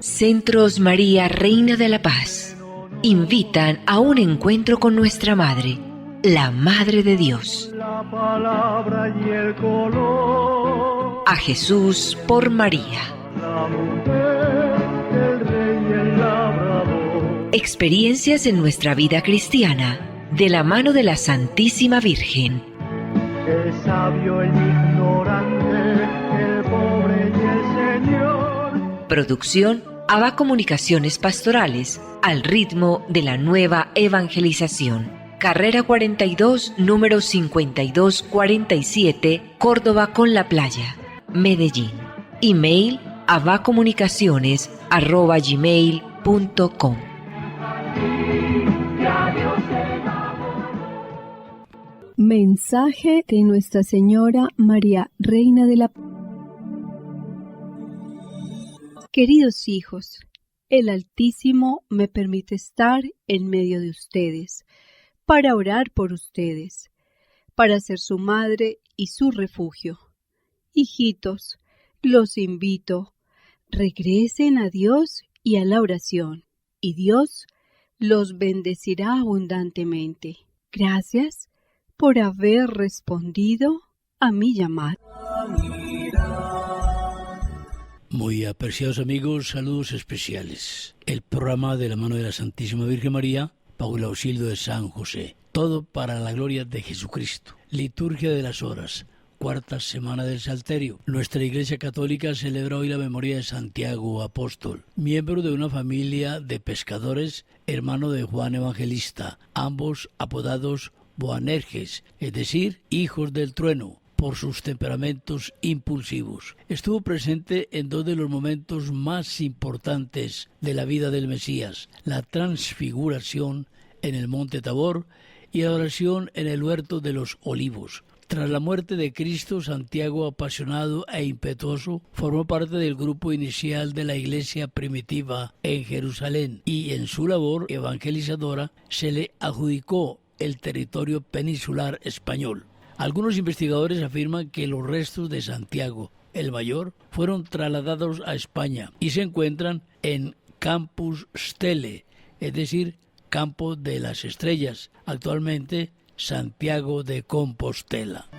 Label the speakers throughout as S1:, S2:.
S1: Centros María, Reina de la Paz, invitan a un encuentro con nuestra Madre, la Madre de Dios.
S2: La palabra y el color.
S1: A Jesús por María.
S2: La mujer, el rey y el labrador.
S1: Experiencias en nuestra vida cristiana, de la mano de la Santísima Virgen.
S2: El sabio, el ignorante, el pobre y el Señor.
S1: Producción ABA Comunicaciones Pastorales, al ritmo de la nueva evangelización. Carrera 42, número 5247, Córdoba con la Playa, Medellín. Email abacomunicaciones@gmail.com.
S3: Mensaje de Nuestra Señora María, Reina de la Paz. Queridos hijos, el Altísimo me permite estar en medio de ustedes, para orar por ustedes, para ser su madre y su refugio. Hijitos, los invito, regresen a Dios y a la oración, y Dios los bendecirá abundantemente. Gracias por haber respondido a mi llamado.
S4: Muy apreciados amigos, saludos especiales. El programa de la mano de la Santísima Virgen María, bajo el auxilio de San José. Todo para la gloria de Jesucristo. Liturgia de las horas, cuarta semana del Salterio. Nuestra Iglesia Católica celebra hoy la memoria de Santiago Apóstol, miembro de una familia de pescadores, hermano de Juan Evangelista, ambos apodados Boanerges, es decir, hijos del trueno, por sus temperamentos impulsivos. Estuvo presente en dos de los momentos más importantes de la vida del Mesías, la transfiguración en el Monte Tabor y la oración en el Huerto de los Olivos. Tras la muerte de Cristo, Santiago, apasionado e impetuoso, formó parte del grupo inicial de la iglesia primitiva en Jerusalén y en su labor evangelizadora se le adjudicó el territorio peninsular español. Algunos investigadores afirman que los restos de Santiago el Mayor fueron trasladados a España y se encuentran en Campus Stele, es decir, Campo de las Estrellas, actualmente Santiago de Compostela.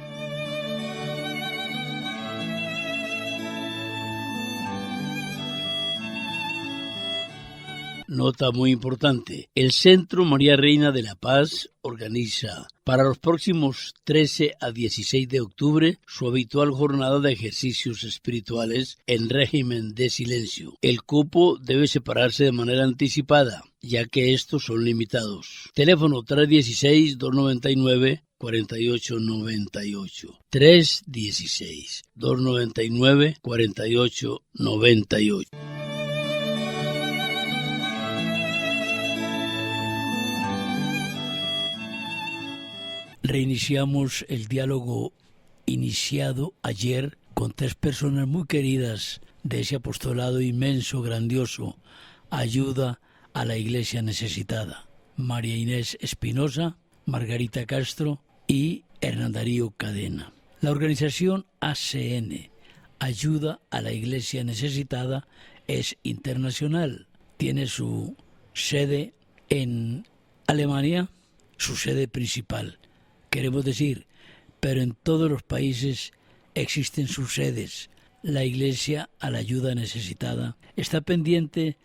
S4: Nota muy importante. El Centro María Reina de la Paz organiza para los próximos 13 a 16 de octubre su habitual jornada de ejercicios espirituales en régimen de silencio. El cupo debe separarse de manera anticipada, ya que estos son limitados. Teléfono 316-299-4898. 316-299-4898. Reiniciamos el diálogo iniciado ayer con tres personas muy queridas de ese apostolado inmenso, grandioso, ayuda a la iglesia necesitada. María Inés Espinosa, Margarita Castro y Hernán Darío Cadena. La organización ACN, Ayuda a la Iglesia Necesitada, es internacional. Tiene su sede en Alemania, su sede principal. Queremos decir, pero en todos los países existen sus sedes. La Iglesia a la Ayuda Necesitada está pendiente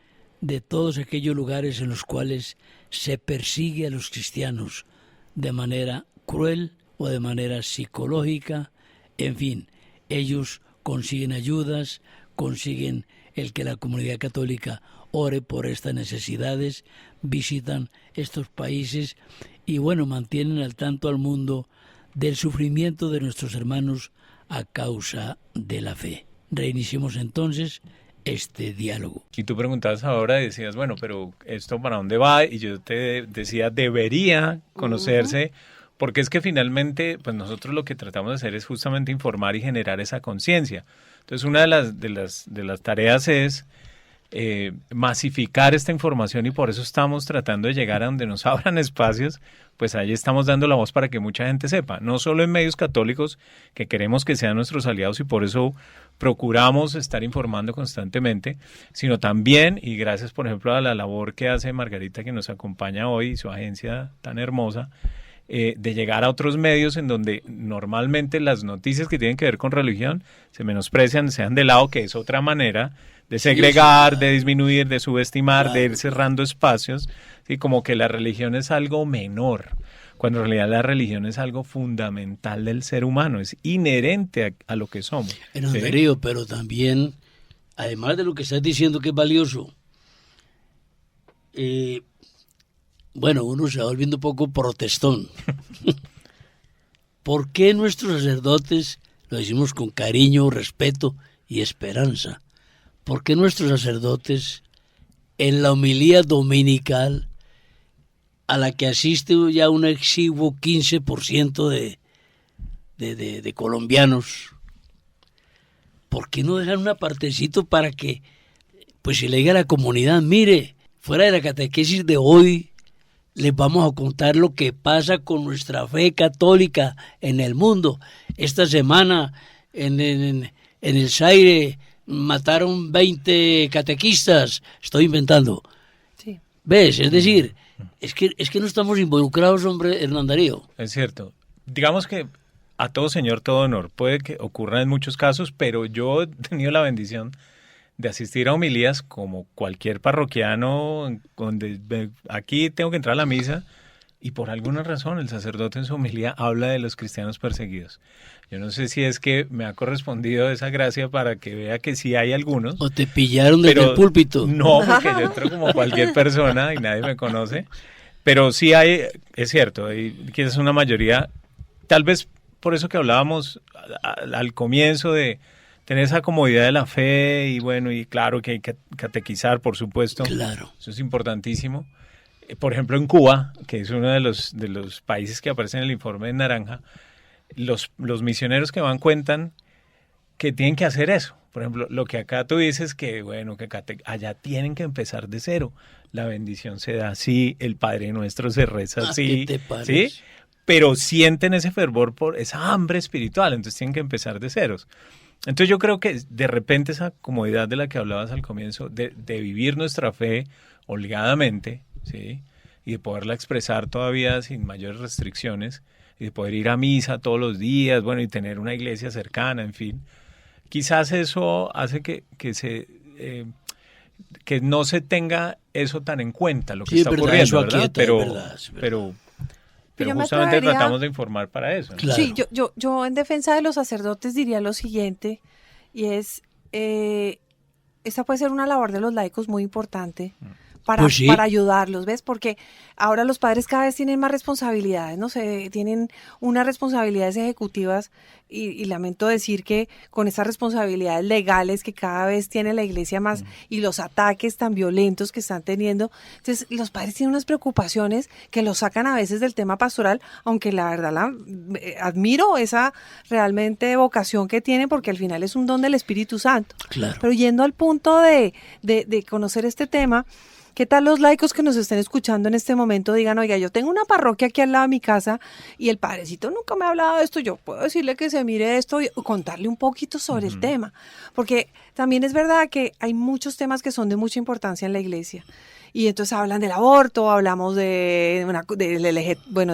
S4: de todos aquellos lugares en los cuales se persigue a los cristianos de manera cruel o de manera psicológica. En fin, ellos consiguen ayudas, consiguen el que la comunidad católica ore por estas necesidades, visitan estos países y mantienen al tanto al mundo del sufrimiento de nuestros hermanos a causa de la fe. Reiniciemos entonces este diálogo.
S5: Y tú preguntabas ahora, decías, pero ¿esto para dónde va? Y yo te decía, debería conocerse, porque es que finalmente, pues nosotros lo que tratamos de hacer es justamente informar y generar esa conciencia. Entonces, una de las tareas es masificar esta información y por eso estamos tratando de llegar a donde nos abran espacios, pues ahí estamos dando la voz para que mucha gente sepa, no solo en medios católicos que queremos que sean nuestros aliados y por eso procuramos estar informando constantemente, sino también, y gracias por ejemplo a la labor que hace Margarita que nos acompaña hoy y su agencia tan hermosa, de llegar a otros medios en donde normalmente las noticias que tienen que ver con religión se menosprecian, se dan de lado, que es otra manera de segregar, de disminuir, de subestimar, de ir cerrando espacios, ¿sí? Como que la religión es algo menor, cuando en realidad la religión es algo fundamental del ser humano, es inherente a lo que somos.
S4: En Darío, ¿sí? Pero también, además de lo que estás diciendo que es valioso, bueno, uno se va volviendo un poco protestón. ¿Por qué nuestros sacerdotes, lo decimos con cariño, respeto y esperanza, por qué nuestros sacerdotes en la homilía dominical, a la que asiste ya un exiguo 15% de colombianos, por qué no dejan una partecita para que pues se le diga a la comunidad, mire, fuera de la catequesis de hoy, les vamos a contar lo que pasa con nuestra fe católica en el mundo? Esta semana en el Zaire mataron 20 catequistas, estoy inventando. Sí. ¿Ves? Es decir, es que no estamos involucrados, hombre, Hernán Darío.
S5: Es cierto. Digamos que a todo señor, todo honor. Puede que ocurra en muchos casos, pero yo he tenido la bendición de asistir a homilías como cualquier parroquiano, donde aquí tengo que entrar a la misa y por alguna razón el sacerdote en su homilía habla de los cristianos perseguidos. Yo no sé si es que me ha correspondido esa gracia para que vea que sí hay algunos.
S4: O te pillaron desde el púlpito.
S5: No, porque yo entro como cualquier persona y nadie me conoce. Pero sí hay, es cierto, hay quizás una mayoría, tal vez por eso que hablábamos al comienzo de tener esa comodidad de la fe y bueno, y claro que hay que catequizar, por supuesto.
S4: Claro.
S5: Eso es importantísimo. Por ejemplo, en Cuba, que es uno de los países que aparece en el informe de Naranja, los misioneros que van cuentan que tienen que hacer eso. Por ejemplo, lo que acá tú dices que, bueno, que allá tienen que empezar de cero. La bendición se da así, el Padre Nuestro se reza así,
S4: ¿qué te parece?
S5: ¿sí? Pero sienten ese fervor por esa hambre espiritual, entonces tienen que empezar de ceros. Entonces yo creo que de repente esa comodidad de la que hablabas al comienzo, de vivir nuestra fe obligadamente, ¿sí? Y de poderla expresar todavía sin mayores restricciones, y de poder ir a misa todos los días, bueno, y tener una iglesia cercana, en fin. Quizás eso hace que no se tenga eso tan en cuenta, lo que está ocurriendo, ¿verdad? Pero justamente tratamos de informar para eso, ¿no?
S6: Claro. Sí, yo en defensa de los sacerdotes diría lo siguiente, y es, esta puede ser una labor de los laicos muy importante para ayudarlos, ¿ves? Porque ahora los padres cada vez tienen más responsabilidades, ¿no? Tienen unas responsabilidades ejecutivas y lamento decir que con esas responsabilidades legales que cada vez tiene la iglesia más y los ataques tan violentos que están teniendo, entonces los padres tienen unas preocupaciones que los sacan a veces del tema pastoral, aunque la verdad admiro esa realmente vocación que tienen porque al final es un don del Espíritu Santo.
S4: Claro.
S6: Pero yendo al punto de conocer este tema, ¿qué tal los laicos que nos estén escuchando en este momento digan, oiga, yo tengo una parroquia aquí al lado de mi casa y el padrecito nunca me ha hablado de esto, yo puedo decirle que se mire esto y contarle un poquito sobre el tema? Porque también es verdad que hay muchos temas que son de mucha importancia en la iglesia. Y entonces hablan del aborto, hablamos de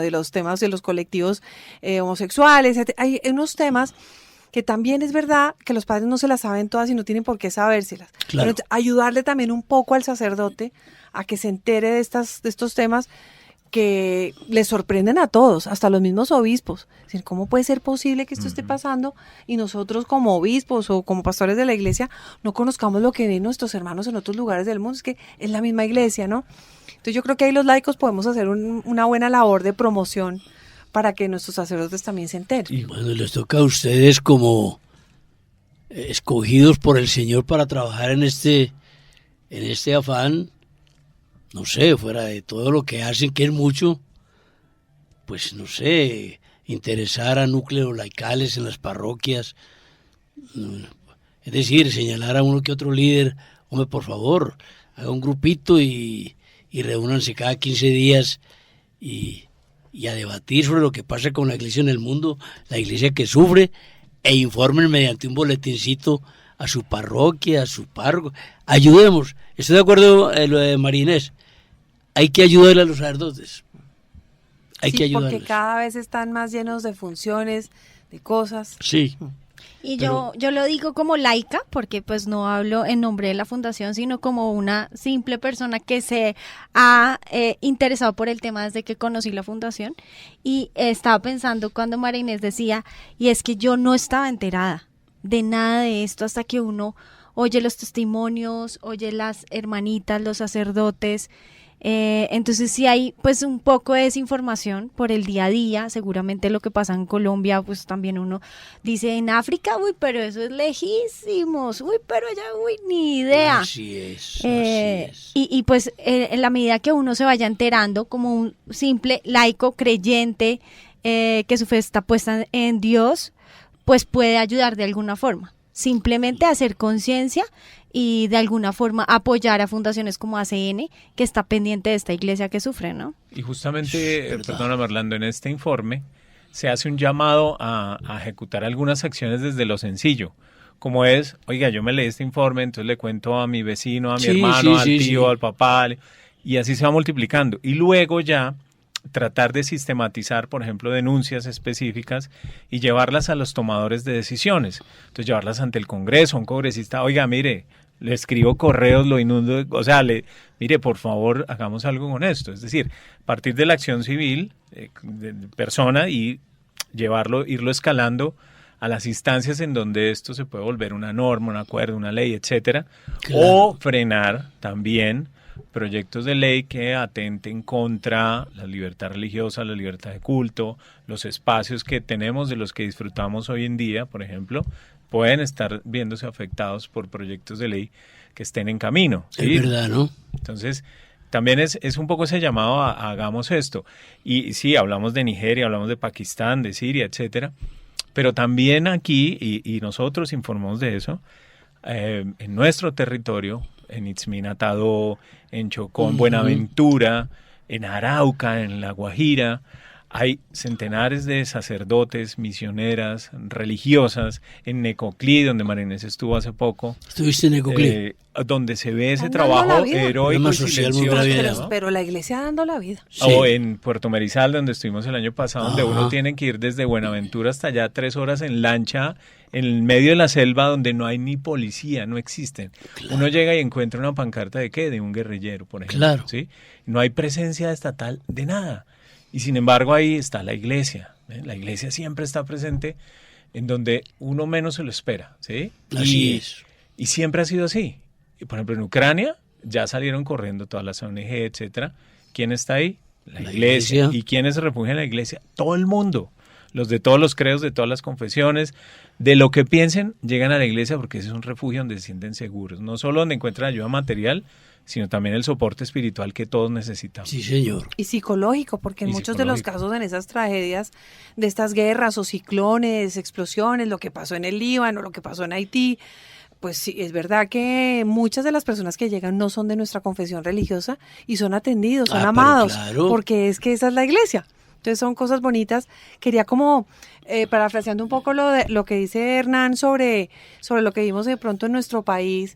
S6: los temas de los colectivos homosexuales, hay unos temas que también es verdad que los padres no se las saben todas y no tienen por qué sabérselas.
S4: Claro.
S6: Pero ayudarle también un poco al sacerdote a que se entere de estos temas que les sorprenden a todos, hasta los mismos obispos. Es decir, ¿cómo puede ser posible que esto esté pasando y nosotros como obispos o como pastores de la iglesia no conozcamos lo que ven nuestros hermanos en otros lugares del mundo? Es que es la misma iglesia, ¿no? Entonces yo creo que ahí los laicos podemos hacer una buena labor de promoción para que nuestros sacerdotes también se enteren.
S4: Y bueno, les toca a ustedes como escogidos por el Señor para trabajar en este afán, no sé, fuera de todo lo que hacen, que es mucho, pues no sé, interesar a núcleos laicales en las parroquias, es decir, señalar a uno que otro líder hombre, por favor, haga un grupito y reúnanse cada 15 días y a debatir sobre lo que pasa con la iglesia en el mundo, la iglesia que sufre, e informen mediante un boletincito a su parroquia, a su párroco. Ayudemos. Estoy de acuerdo en lo de María Inés. Hay que ayudar a los sacerdotes. Hay que ayudarlos.
S6: Porque cada vez están más llenos de funciones, de cosas.
S4: Sí.
S7: Y yo lo digo como laica, porque pues no hablo en nombre de la fundación, sino como una simple persona que se ha interesado por el tema desde que conocí la fundación. Y estaba pensando cuando María Inés decía, y es que yo no estaba enterada de nada de esto hasta que uno oye los testimonios, oye las hermanitas, los sacerdotes. Entonces sí hay pues un poco de desinformación por el día a día, seguramente lo que pasa en Colombia, pues también uno dice en África, uy, pero eso es lejísimos, uy, pero allá, uy, ni idea.
S4: Así es.
S7: Y pues en la medida que uno se vaya enterando como un simple laico creyente, que su fe está puesta en Dios, pues puede ayudar de alguna forma, simplemente hacer conciencia y de alguna forma apoyar a fundaciones como ACN, que está pendiente de esta iglesia que sufre, ¿no?
S5: Y justamente, perdóname Orlando, en este informe se hace un llamado a ejecutar algunas acciones desde lo sencillo, como es, oiga, yo me leí este informe, entonces le cuento a mi vecino, a mi hermano, al tío, al papá, y así se va multiplicando. Y luego ya tratar de sistematizar, por ejemplo, denuncias específicas y llevarlas a los tomadores de decisiones. Entonces, llevarlas ante el Congreso, un congresista, oiga, mire, le escribo correos, lo inundo, o sea, mire, por favor, hagamos algo con esto. Es decir, partir de la acción civil de persona y irlo escalando a las instancias en donde esto se puede volver una norma, un acuerdo, una ley, etcétera, o frenar también proyectos de ley que atenten contra la libertad religiosa, la libertad de culto, los espacios que tenemos, de los que disfrutamos hoy en día, por ejemplo, pueden estar viéndose afectados por proyectos de ley que estén en camino. ¿Sí?
S4: Es verdad, ¿no?
S5: Entonces, también es un poco ese llamado a hagamos esto. Y sí, hablamos de Nigeria, hablamos de Pakistán, de Siria, etcétera, pero también aquí, y nosotros informamos de eso, en nuestro territorio, en Itzminatado, en Chocó, en Buenaventura, en Arauca, en La Guajira, hay centenares de sacerdotes, misioneras, religiosas, en Necoclí, donde María Inés estuvo hace poco.
S4: ¿Estuviste en Necoclí?
S5: Donde se ve ese trabajo heroico y silencioso.
S6: Pero la iglesia dando la vida.
S5: Sí. O en Puerto Merizal, donde estuvimos el año pasado, donde uno tiene que ir desde Buenaventura hasta allá 3 horas en lancha, en el medio de la selva, donde no hay ni policía, no existen. Claro. Uno llega y encuentra una pancarta ¿de qué? De un guerrillero, por ejemplo. Claro. ¿Sí? No hay presencia estatal de nada. Y sin embargo ahí está la iglesia. La iglesia siempre está presente en donde uno menos se lo espera. ¿Sí?
S4: Así es.
S5: Y siempre ha sido así. Y por ejemplo en Ucrania ya salieron corriendo todas las ONG, etcétera. ¿Quién está ahí? La iglesia. ¿Y quiénes se refugian en la iglesia? Todo el mundo. Los de todos los credos, de todas las confesiones, de lo que piensen, llegan a la iglesia porque ese es un refugio donde se sienten seguros. No solo donde encuentran ayuda material, sino también el soporte espiritual que todos necesitamos.
S4: Sí, señor.
S6: Y psicológico, porque en muchos de los casos, en esas tragedias de estas guerras o ciclones, explosiones, lo que pasó en el Líbano, lo que pasó en Haití, pues sí, es verdad que muchas de las personas que llegan no son de nuestra confesión religiosa y son atendidos, son amados, claro, porque es que esa es la iglesia. Entonces son cosas bonitas. Quería como, parafraseando un poco lo que dice Hernán sobre lo que vimos de pronto en nuestro país,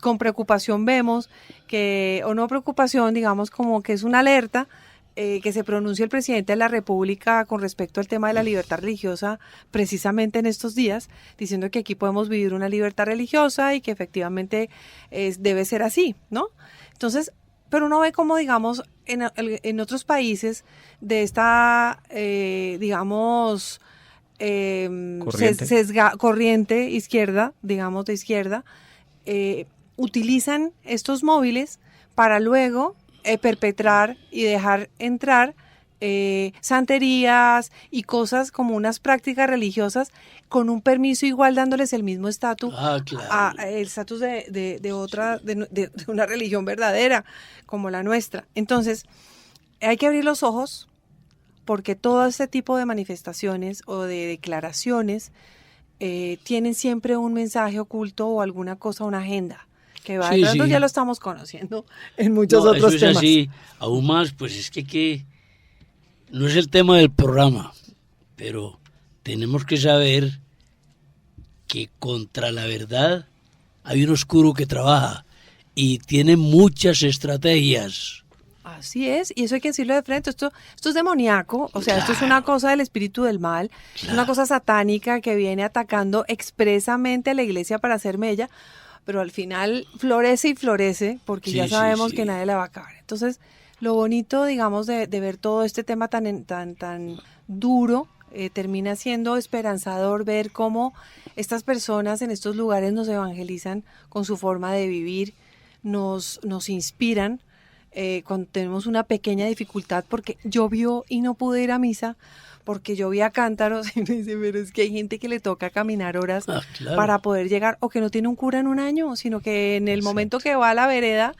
S6: con preocupación vemos que, o no preocupación, digamos como que es una alerta, que se pronuncie el presidente de la República con respecto al tema de la libertad religiosa precisamente en estos días, diciendo que aquí podemos vivir una libertad religiosa y que efectivamente debe ser así, ¿no? Entonces, pero uno ve como, digamos, en otros países de esta, digamos, corriente izquierda, digamos de izquierda, utilizan estos móviles para luego perpetrar y dejar entrar santerías y cosas como unas prácticas religiosas con un permiso igual dándoles el mismo estatus, claro, el estatus de una religión verdadera como la nuestra. Entonces hay que abrir los ojos porque todo este tipo de manifestaciones o de declaraciones tienen siempre un mensaje oculto o alguna cosa, una agenda. que va, nosotros ya lo estamos conociendo en muchos otros
S4: eso es
S6: temas.
S4: Así, aún más, pues es que no es el tema del programa, pero tenemos que saber que contra la verdad hay un oscuro que trabaja y tiene muchas estrategias.
S6: Así es, y eso hay que decirlo de frente, esto es demoníaco, o sea, esto es una cosa del espíritu del mal, es una cosa satánica que viene atacando expresamente a la iglesia para hacer mella, pero al final florece y florece, porque ya sabemos que nadie la va a acabar. Entonces, lo bonito, digamos, de ver todo este tema tan duro, termina siendo esperanzador ver cómo estas personas en estos lugares nos evangelizan con su forma de vivir, nos inspiran cuando tenemos una pequeña dificultad, porque llovió y no pude ir a misa, porque llovía cántaros, y me dice, pero es que hay gente que le toca caminar horas para poder llegar, o que no tiene un cura en un año, sino que en el momento que va a la vereda,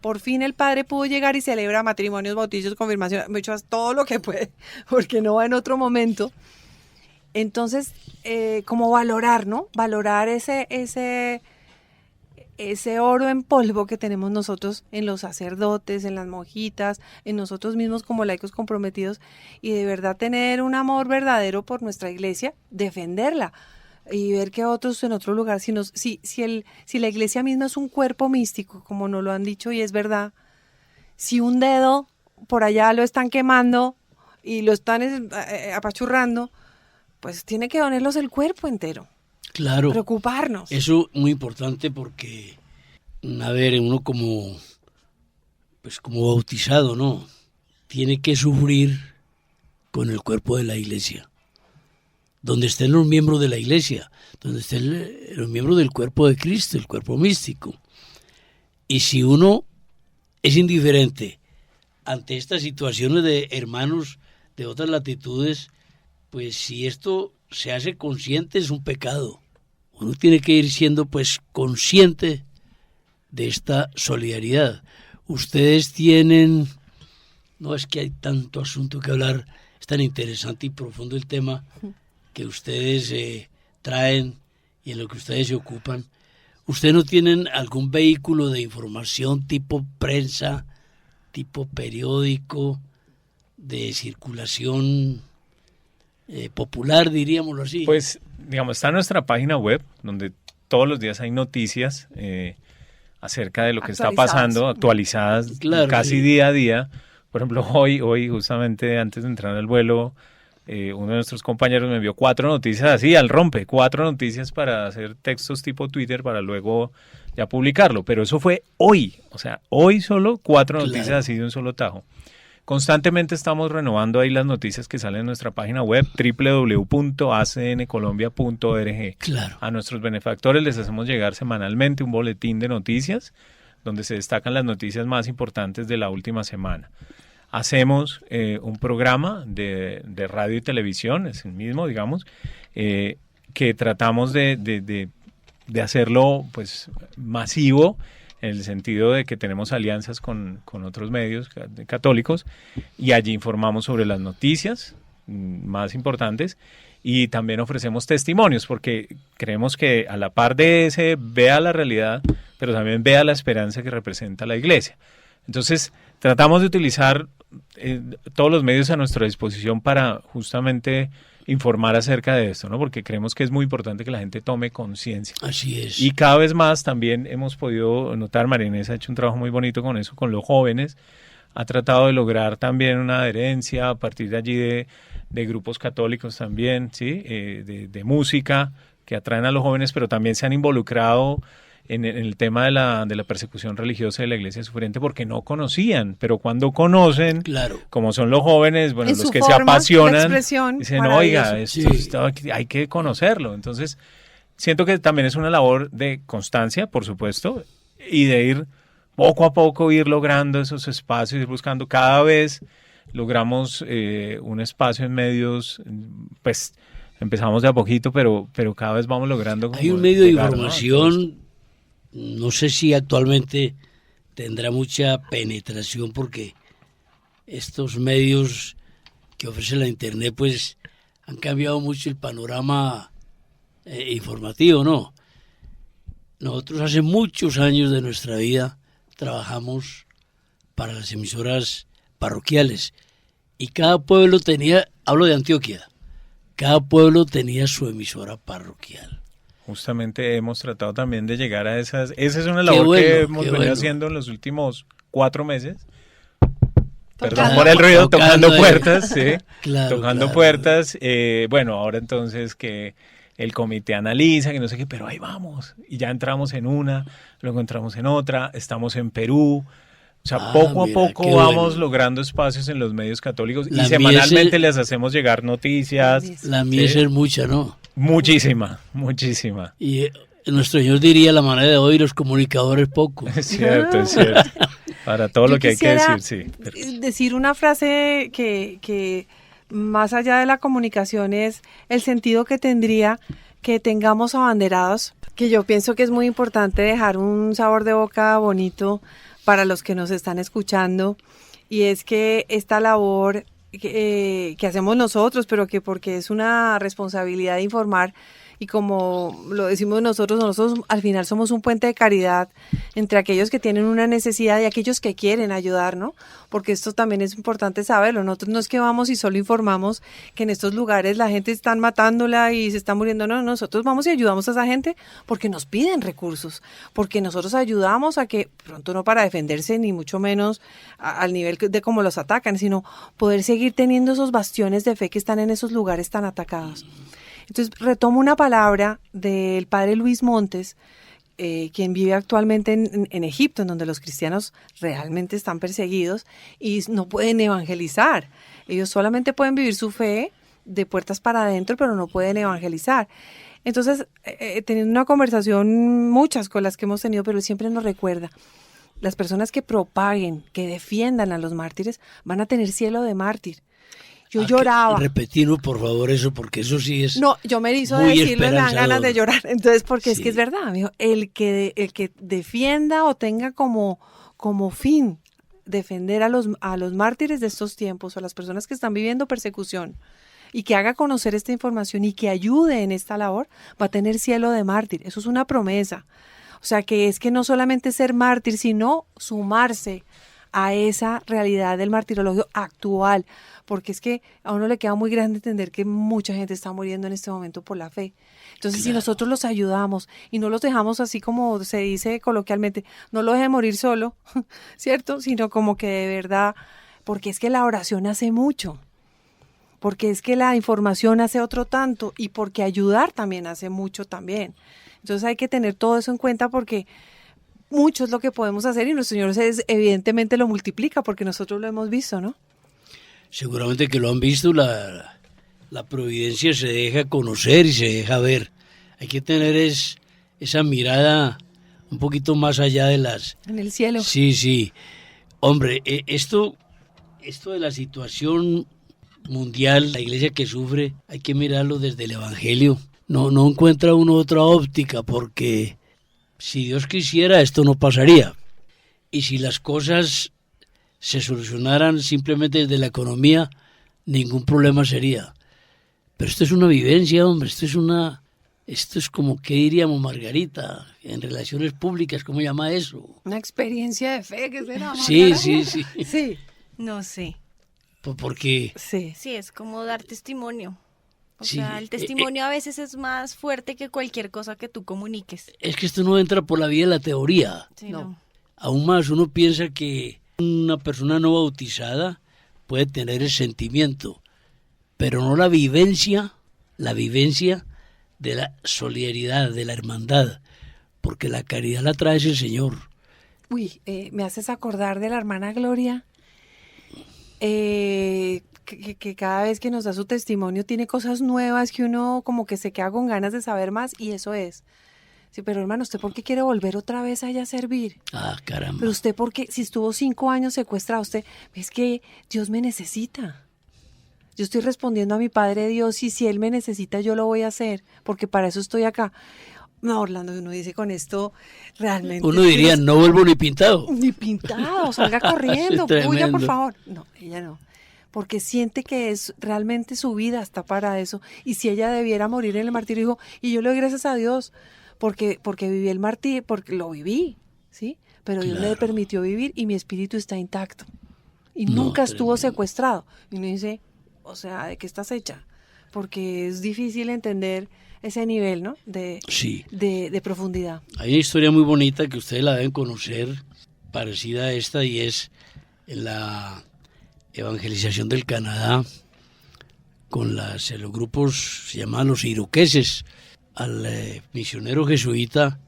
S6: por fin el padre pudo llegar y celebra matrimonios, bautizos, confirmaciones, muchas, todo lo que puede, porque no va en otro momento. Entonces, como valorar, ¿no? Valorar ese oro en polvo que tenemos nosotros en los sacerdotes, en las monjitas, en nosotros mismos como laicos comprometidos, y de verdad tener un amor verdadero por nuestra iglesia, defenderla y ver que otros en otro lugar, si la iglesia misma es un cuerpo místico, como nos lo han dicho y es verdad, si un dedo por allá lo están quemando y lo están apachurrando, pues tiene que ponerlos el cuerpo entero.
S4: Claro.
S6: Preocuparnos.
S4: Eso es muy importante porque, a ver, uno como bautizado, ¿no? Tiene que sufrir con el cuerpo de la iglesia. Donde estén los miembros de la iglesia, donde estén los miembros del cuerpo de Cristo, el cuerpo místico. Y si uno es indiferente ante estas situaciones de hermanos de otras latitudes, pues si esto se hace consciente es un pecado. Uno tiene que ir siendo pues consciente de esta solidaridad. Ustedes tienen, no es que hay tanto asunto que hablar, es tan interesante y profundo el tema que ustedes traen y en lo que ustedes se ocupan. ¿Ustedes no tienen algún vehículo de información tipo prensa, tipo periódico, de circulación popular, diríamoslo así?
S5: Pues, digamos, está nuestra página web, donde todos los días hay noticias acerca de lo que está pasando, actualizadas casi día a día. Por ejemplo, hoy justamente antes de entrar al vuelo, uno de nuestros compañeros me envió 4 noticias así, al rompe, 4 noticias para hacer textos tipo Twitter para luego ya publicarlo. Pero eso fue hoy, o sea, hoy solo 4 noticias así de un solo tajo. Constantemente estamos renovando ahí las noticias que salen en nuestra página web www.acncolombia.org.
S4: Claro.
S5: A nuestros benefactores les hacemos llegar semanalmente un boletín de noticias donde se destacan las noticias más importantes de la última semana. Hacemos un programa de radio y televisión, es el mismo, digamos, que tratamos de hacerlo pues masivo, en el sentido de que tenemos alianzas con otros medios católicos y allí informamos sobre las noticias más importantes y también ofrecemos testimonios porque creemos que a la par de ese vea la realidad, pero también vea la esperanza que representa la iglesia. Entonces tratamos de utilizar todos los medios a nuestra disposición para justamente informar acerca de esto, ¿no? Porque creemos que es muy importante que la gente tome conciencia.
S4: Así es.
S5: Y cada vez más también hemos podido notar, María Inés ha hecho un trabajo muy bonito con eso, con los jóvenes, ha tratado de lograr también una adherencia a partir de allí de grupos católicos también, ¿sí? De música que atraen a los jóvenes, pero también se han involucrado en el tema de la persecución religiosa de la iglesia sufriente porque no conocían, pero cuando conocen, como son los jóvenes, bueno, los que se apasionan, dicen, oiga, esto hay que conocerlo. Entonces, siento que también es una labor de constancia, por supuesto, y de ir poco a poco, ir logrando esos espacios, ir buscando. Cada vez logramos un espacio en medios, pues empezamos de a poquito, pero cada vez vamos logrando.
S4: Hay un medio de información, no sé si actualmente tendrá mucha penetración porque estos medios que ofrece la internet pues han cambiado mucho el panorama informativo, ¿no? nosotros hace muchos años de nuestra vida trabajamos para las emisoras parroquiales y cada pueblo tenía, hablo de Antioquia, cada pueblo tenía su emisora parroquial.
S5: Justamente hemos tratado también de llegar a esas. Esa es una labor que hemos venido haciendo en los últimos 4 meses. Perdón por el ruido, tocando puertas, sí.
S4: Claro,
S5: tocando puertas. Bueno, ahora entonces que el comité analiza, que no sé qué, pero ahí vamos. Y ya entramos en una, luego entramos en otra, estamos en Perú. O sea, poco a poco vamos logrando espacios en los medios católicos y semanalmente les hacemos llegar noticias.
S4: La mies es mucha, ¿no?
S5: Muchísima.
S4: Y nuestro Señor diría la manera de hoy, los comunicadores poco.
S5: Es cierto. Para todo lo que hay que decir, sí.
S6: Decir una frase que más allá de la comunicación es el sentido que tendría que tengamos abanderados, que yo pienso que es muy importante dejar un sabor de boca bonito para los que nos están escuchando, y es que esta labor que hacemos nosotros, pero que porque es una responsabilidad de informar, y como lo decimos nosotros al final somos un puente de caridad entre aquellos que tienen una necesidad y aquellos que quieren ayudar, ¿no? Porque esto también es importante saberlo. Nosotros no es que vamos y solo informamos que en estos lugares la gente están matándola y se está muriendo, no, nosotros vamos y ayudamos a esa gente porque nos piden recursos, porque nosotros ayudamos a que, pronto no para defenderse ni mucho menos al nivel de cómo los atacan, sino poder seguir teniendo esos bastiones de fe que están en esos lugares tan atacados. Entonces retomo una palabra del padre Luis Montes, quien vive actualmente en Egipto, en donde los cristianos realmente están perseguidos y no pueden evangelizar. Ellos solamente pueden vivir su fe de puertas para adentro, pero no pueden evangelizar. Entonces, teniendo una conversación, muchas con las que hemos tenido, pero él siempre nos recuerda, las personas que propaguen, que defiendan a los mártires, van a tener cielo de mártir. Yo lloraba.
S4: Repetirlo, por favor, eso, porque eso sí es.
S6: No, yo me erizo de decirlo, me dan ganas de llorar. Entonces, porque sí. Es que es verdad, amigo. El que defienda o tenga como fin defender a los mártires de estos tiempos, o a las personas que están viviendo persecución, y que haga conocer esta información y que ayude en esta labor, va a tener cielo de mártir. Eso es una promesa. O sea, que es que no solamente ser mártir, sino sumarse a esa realidad del martirologio actual, porque es que a uno le queda muy grande entender que mucha gente está muriendo en este momento por la fe. Entonces, claro, si nosotros los ayudamos y no los dejamos así como se dice coloquialmente, no los deje morir solo, ¿cierto? Sino como que de verdad, porque es que la oración hace mucho, porque es que la información hace otro tanto, y porque ayudar también hace mucho también. Entonces hay que tener todo eso en cuenta, porque mucho es lo que podemos hacer y nuestro Señor evidentemente lo multiplica, porque nosotros lo hemos visto, ¿no?
S4: Seguramente que lo han visto, la providencia se deja conocer y se deja ver. Hay que tener esa mirada un poquito más allá de las...
S6: En el cielo.
S4: Sí. Hombre, esto de la situación mundial, la iglesia que sufre, hay que mirarlo desde el Evangelio. No encuentra uno otra óptica, porque si Dios quisiera esto no pasaría. Y si las cosas se solucionaran simplemente desde la economía, ningún problema sería. Pero esto es una vivencia, hombre, esto es como, ¿qué diríamos, Margarita? En relaciones públicas, ¿cómo llama eso?
S6: Una experiencia de fe, que será.
S4: Sí.
S6: Sí.
S7: No sé.
S4: Porque...
S7: Sí, es como dar testimonio. O sea, el testimonio a veces es más fuerte que cualquier cosa que tú comuniques.
S4: Es que esto no entra por la vía de la teoría.
S7: Sí, no.
S4: Aún más, uno piensa que una persona no bautizada puede tener el sentimiento, pero no la vivencia de la solidaridad, de la hermandad, porque la caridad la trae el Señor.
S6: Uy, me haces acordar de la hermana Gloria, que cada vez que nos da su testimonio tiene cosas nuevas que uno como que se queda con ganas de saber más, y eso es. Sí, pero hermano, ¿usted por qué quiere volver otra vez allá a servir?
S4: Ah, caramba.
S6: Pero usted, ¿por qué? Si estuvo 5 años secuestrado, usted, es que Dios me necesita. Yo estoy respondiendo a mi Padre Dios, y si Él me necesita, yo lo voy a hacer, porque para eso estoy acá. No, Orlando, uno dice con esto, realmente...
S4: Uno diría, no vuelvo ni pintado.
S6: Ni pintado, salga corriendo, huya, por favor. No, ella no. Porque siente que es realmente su vida está para eso. Y si ella debiera morir en el martirio, dijo, y yo le doy gracias a Dios, porque viví el martirio, porque lo viví, ¿sí? Pero Dios me permitió vivir y mi espíritu está intacto. Y nunca estuvo secuestrado. Y uno dice, o sea, ¿de qué estás hecha? Porque es difícil entender ese nivel, ¿no? De profundidad.
S4: Hay una historia muy bonita que ustedes la deben conocer, parecida a esta, y es la evangelización del Canadá con los grupos, se llamaban los iroqueses. Al misionero jesuita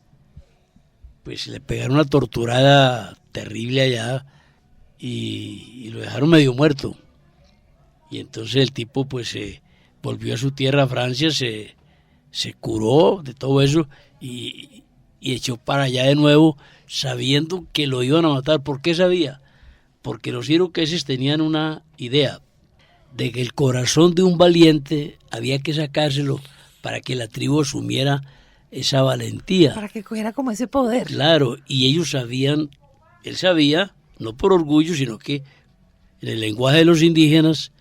S4: pues le pegaron una torturada terrible allá y lo dejaron medio muerto. Y entonces el tipo pues volvió a su tierra, Francia, se curó de todo eso y echó para allá de nuevo, sabiendo que lo iban a matar. ¿Por qué sabía? Porque los iroqueses tenían una idea de que el corazón de un valiente había que sacárselo para que la tribu asumiera esa valentía.
S6: Para que cogiera como ese poder.
S4: Claro, y ellos sabían, él sabía, no por orgullo, sino que en el lenguaje de los indígenas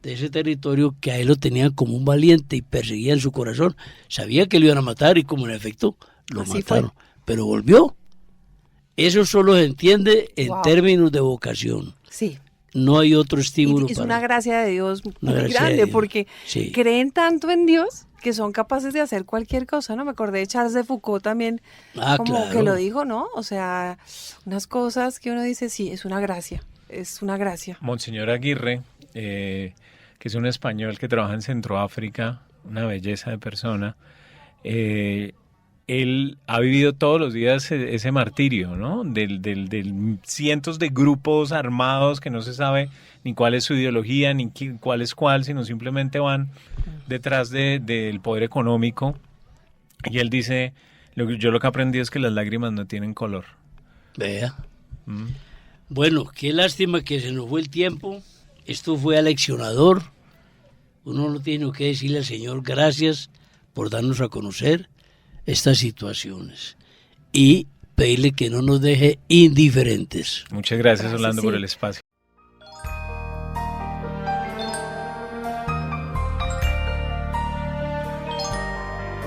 S4: de ese territorio, que a él lo tenían como un valiente y perseguían su corazón. Sabía que lo iban a matar y como en efecto lo
S6: Así
S4: mataron.
S6: fue.
S4: Pero volvió. Eso solo se entiende en términos de vocación.
S6: Sí.
S4: No hay otro estímulo.
S6: Es una gracia de Dios muy
S4: gracia
S6: grande,
S4: de Dios.
S6: porque creen tanto en Dios que son capaces de hacer cualquier cosa, ¿no? Me acordé de Charles de Foucault también, como que lo dijo, ¿no? O sea, unas cosas que uno dice, sí, es una gracia.
S5: Monseñor Aguirre, que es un español que trabaja en Centroáfrica, una belleza de persona, él ha vivido todos los días ese martirio, ¿no? Del cientos de grupos armados que no se sabe ni cuál es su ideología, ni cuál es cuál, sino simplemente van detrás del poder económico. Y él dice, yo lo que aprendí es que las lágrimas no tienen color.
S4: Vea. Bueno, qué lástima que se nos fue el tiempo. Esto fue aleccionador. Uno no tiene que decirle al Señor gracias por darnos a conocer estas situaciones y pedirle que no nos deje indiferentes.
S5: Muchas gracias, Orlando, por el espacio.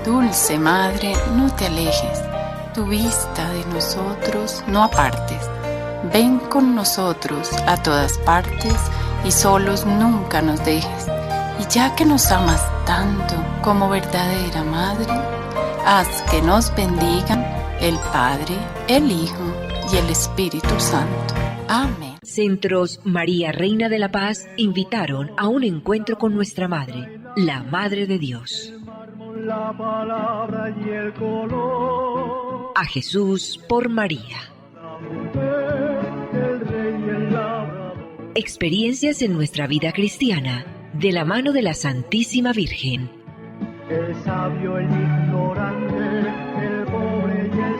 S8: Dulce Madre, no te alejes, tu vista de nosotros no apartes. Ven con nosotros a todas partes y solos nunca nos dejes. Y ya que nos amas tanto como verdadera Madre, haz que nos bendigan el Padre, el Hijo y el Espíritu Santo. Amén.
S1: Centros María Reina de la Paz invitaron a un encuentro con nuestra Madre, la Madre de Dios.
S2: La palabra y el color.
S1: A Jesús por María.
S2: La mujer, el rey y el labrador.
S1: Experiencias en nuestra vida cristiana, de la mano de la Santísima Virgen.
S2: El sabio, el ignorante, el pobre y el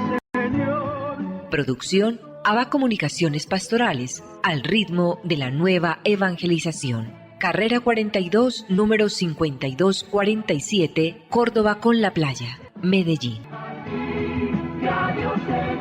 S2: Señor.
S1: Producción ABA Comunicaciones Pastorales, al ritmo de la nueva evangelización. Carrera 42, número 5247, Córdoba con la Playa, Medellín.
S2: Que a Dios se